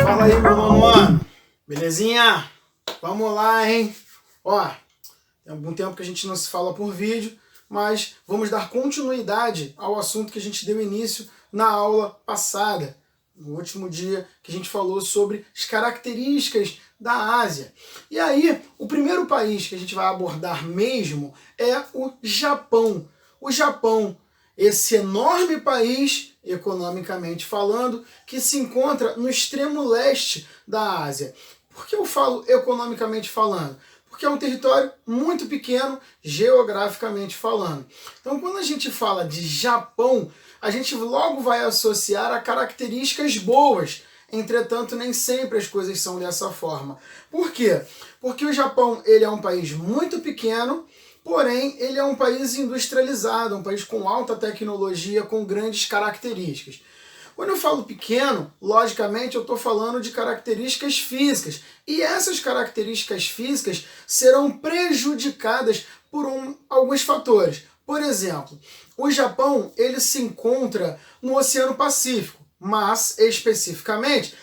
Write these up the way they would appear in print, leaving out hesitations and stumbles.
Fala aí, meu nono ano, belezinha? Vamos lá, hein? Ó, tem algum tempo que a gente não se fala por vídeo, mas vamos dar continuidade ao assunto que a gente deu início na aula passada, no último dia que a gente falou sobre as características da Ásia. E aí, o primeiro país que a gente vai abordar mesmo é o Japão. O Japão, esse enorme país, economicamente falando, que se encontra no extremo leste da Ásia. Por que eu falo economicamente falando? Porque é um território muito pequeno, geograficamente falando. Então, quando a gente fala de Japão, a gente logo vai associar a características boas. Entretanto, nem sempre as coisas são dessa forma. Por quê? Porque o Japão ele é um país muito pequeno, porém ele é um país industrializado, um país com alta tecnologia, com grandes características. Quando eu falo pequeno, logicamente eu estou falando de características físicas. E essas características físicas serão prejudicadas por alguns fatores. Por exemplo, o Japão ele se encontra no Oceano Pacífico, mas especificamente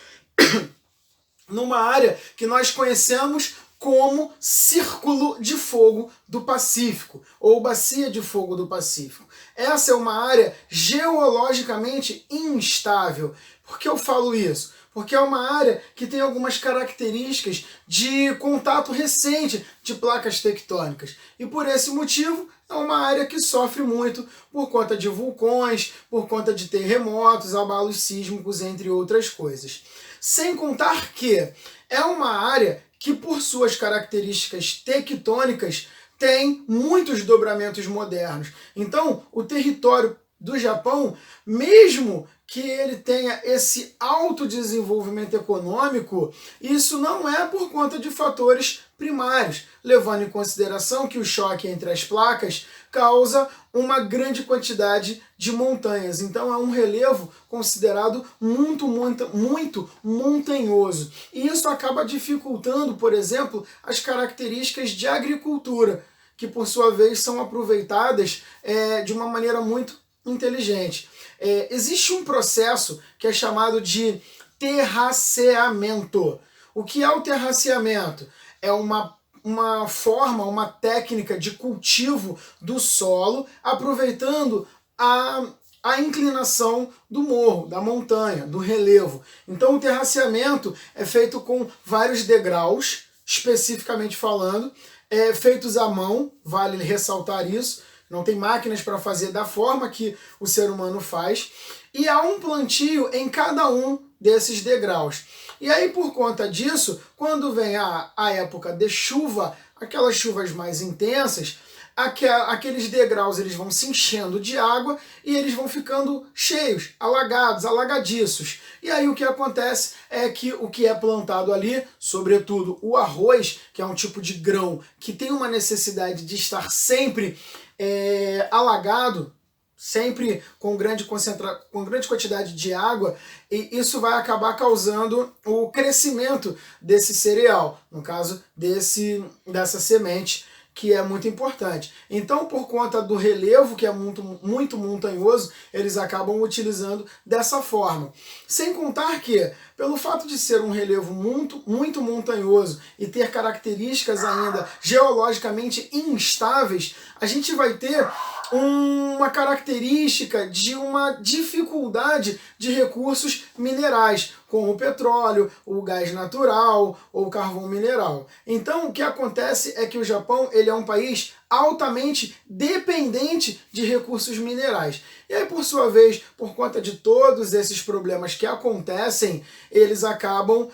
numa área que nós conhecemos como Círculo de Fogo do Pacífico, ou Bacia de Fogo do Pacífico. Essa é uma área geologicamente instável. Por que eu falo isso? Porque é uma área que tem algumas características de contato recente de placas tectônicas. E por esse motivo, é uma área que sofre muito por conta de vulcões, por conta de terremotos, abalos sísmicos, entre outras coisas. Sem contar que é uma área que, por suas características tectônicas, tem muitos dobramentos modernos. Então, o território do Japão, mesmo que ele tenha esse alto desenvolvimento econômico, isso não é por conta de fatores primários, levando em consideração que o choque entre as placas causa uma grande quantidade de montanhas. Então é um relevo considerado muito montanhoso. E isso acaba dificultando, por exemplo, as características de agricultura, que por sua vez são aproveitadas de uma maneira muito inteligente. Existe um processo que é chamado de terraceamento. O que é o terraceamento? É uma forma, uma técnica de cultivo do solo, aproveitando a inclinação do morro, da montanha, do relevo. Então o terraceamento é feito com vários degraus, especificamente falando, feitos à mão, vale ressaltar isso. Não tem máquinas para fazer da forma que o ser humano faz. E há um plantio em cada um desses degraus. E aí, por conta disso, quando vem a época de chuva, aquelas chuvas mais intensas, aqueles degraus eles vão se enchendo de água e eles vão ficando cheios, alagados, alagadiços. E aí o que acontece é que o que é plantado ali, sobretudo o arroz, que é um tipo de grão que tem uma necessidade de estar sempre alagado, sempre com grande quantidade de água, e isso vai acabar causando o crescimento desse cereal, no caso dessa semente, que é muito importante. Então, por conta do relevo, que é muito montanhoso, eles acabam utilizando dessa forma. Sem contar que, pelo fato de ser um relevo muito montanhoso e ter características ainda geologicamente instáveis, a gente vai ter uma característica de uma dificuldade de recursos minerais, como o petróleo, o gás natural ou o carvão mineral. Então, o que acontece é que o Japão ele é um país altamente dependente de recursos minerais. E aí, por sua vez, por conta de todos esses problemas que acontecem, eles acabam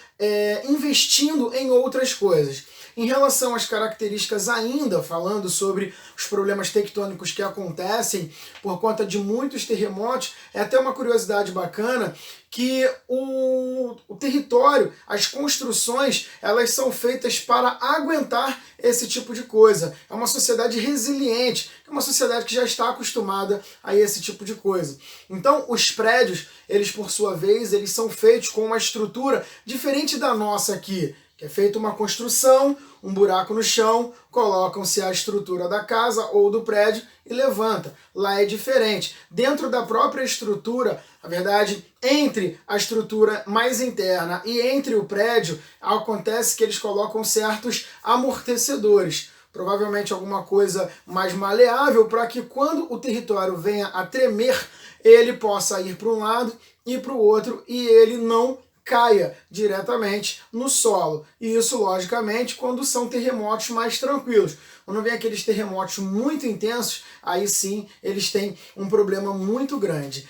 investindo em outras coisas. Em relação às características ainda, falando sobre os problemas tectônicos que acontecem por conta de muitos terremotos, é até uma curiosidade bacana que o território, as construções, elas são feitas para aguentar esse tipo de coisa. É uma sociedade resiliente, é uma sociedade que já está acostumada a esse tipo de coisa. Então, os prédios, eles por sua vez, eles são feitos com uma estrutura diferente da nossa aqui, que é feita uma construção, um buraco no chão, colocam-se a estrutura da casa ou do prédio e levanta. Lá é diferente. Dentro da própria estrutura, na verdade, entre a estrutura mais interna e entre o prédio, acontece que eles colocam certos amortecedores. Provavelmente alguma coisa mais maleável para que quando o território venha a tremer, ele possa ir para um lado e para o outro e ele não caia diretamente no solo. E isso, logicamente, quando são terremotos mais tranquilos. Quando vem aqueles terremotos muito intensos, aí sim eles têm um problema muito grande.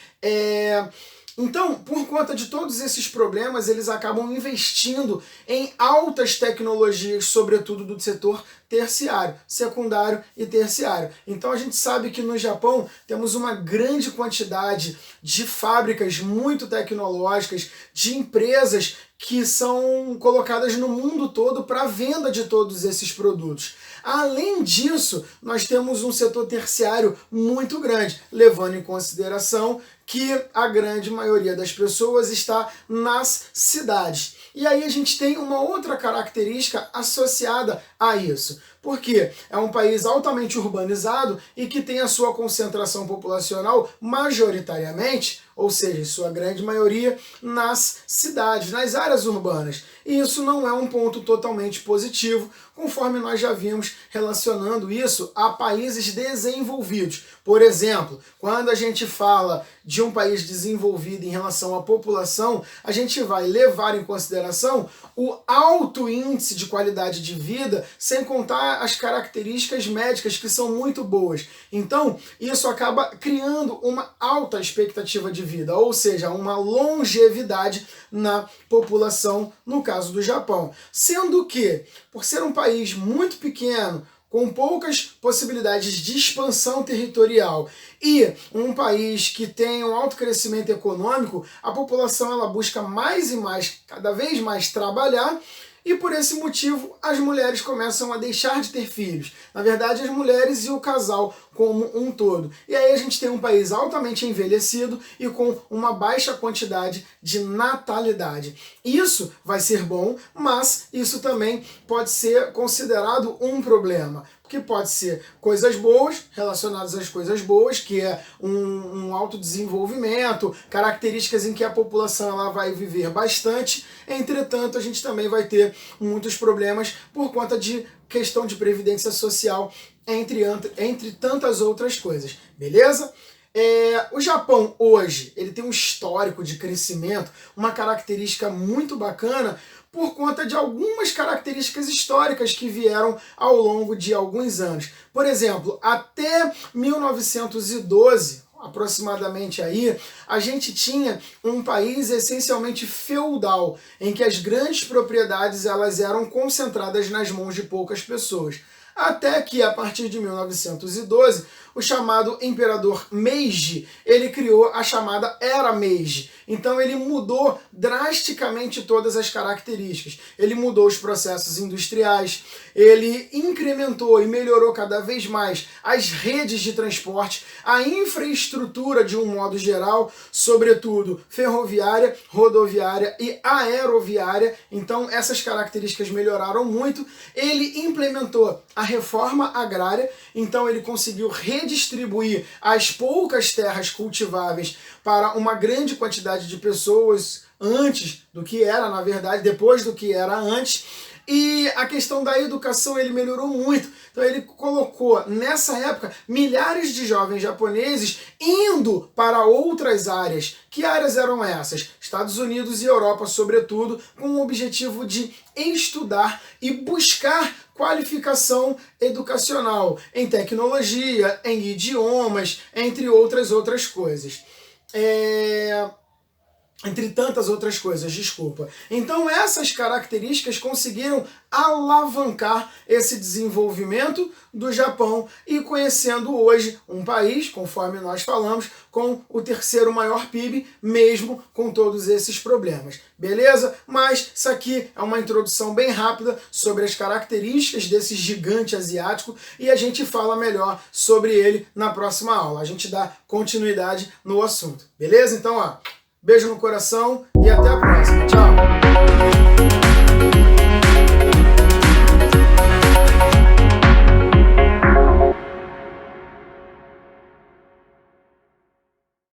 Então, por conta de todos esses problemas, eles acabam investindo em altas tecnologias, sobretudo do setor terciário, secundário e terciário. Então a gente sabe que no Japão temos uma grande quantidade de fábricas muito tecnológicas, de empresas que são colocadas no mundo todo para a venda de todos esses produtos. Além disso, nós temos um setor terciário muito grande, levando em consideração que a grande maioria das pessoas está nas cidades. E aí a gente tem uma outra característica associada a isso. Porque é um país altamente urbanizado e que tem a sua concentração populacional majoritariamente, ou seja, em sua grande maioria, nas cidades, nas áreas urbanas. E isso não é um ponto totalmente positivo, conforme nós já vimos relacionando isso a países desenvolvidos. Por exemplo, quando a gente fala de um país desenvolvido em relação à população, a gente vai levar em consideração o alto índice de qualidade de vida, sem contar as características médicas que são muito boas. Então, isso acaba criando uma alta expectativa de vida, ou seja, uma longevidade na população, no caso do Japão. Sendo que, por ser um país muito pequeno, com poucas possibilidades de expansão territorial e um país que tem um alto crescimento econômico, a população ela busca mais e mais, cada vez mais trabalhar, e por esse motivo as mulheres começam a deixar de ter filhos. Na verdade, as mulheres e o casal como um todo. E aí a gente tem um país altamente envelhecido e com uma baixa quantidade de natalidade. Isso vai ser bom, mas isso também pode ser considerado um problema. Porque pode ser coisas boas, relacionadas às coisas boas, que é um alto desenvolvimento, características em que a população ela vai viver bastante. Entretanto, a gente também vai ter muitos problemas por conta de questão de previdência social, entre tantas outras coisas. Beleza? O Japão hoje ele tem um histórico de crescimento, uma característica muito bacana, por conta de algumas características históricas que vieram ao longo de alguns anos. Por exemplo, até 1912, aproximadamente aí, a gente tinha um país essencialmente feudal, em que as grandes propriedades elas eram concentradas nas mãos de poucas pessoas. Até que, a partir de 1912, o chamado imperador Meiji, ele criou a chamada Era Meiji. Então ele mudou drasticamente todas as características. Ele mudou os processos industriais, ele incrementou e melhorou cada vez mais as redes de transporte, a infraestrutura de um modo geral, sobretudo ferroviária, rodoviária e aeroviária. Então essas características melhoraram muito. Ele implementou a reforma agrária, então ele conseguiu redistribuir as poucas terras cultiváveis para uma grande quantidade de pessoas antes do que era, na verdade, depois do que era antes. E a questão da educação ele melhorou muito. Então ele colocou, nessa época, milhares de jovens japoneses indo para outras áreas. Que áreas eram essas? Estados Unidos e Europa, sobretudo, com o objetivo de estudar e buscar qualificação educacional em tecnologia, em idiomas, entre outras coisas. Entre tantas outras coisas, desculpa. Então essas características conseguiram alavancar esse desenvolvimento do Japão e conhecendo hoje um país, conforme nós falamos, com o terceiro maior PIB, mesmo com todos esses problemas. Beleza? Mas isso aqui é uma introdução bem rápida sobre as características desse gigante asiático e a gente fala melhor sobre ele na próxima aula. A gente dá continuidade no assunto. Beleza? Então, beijo no coração e até a próxima. Tchau!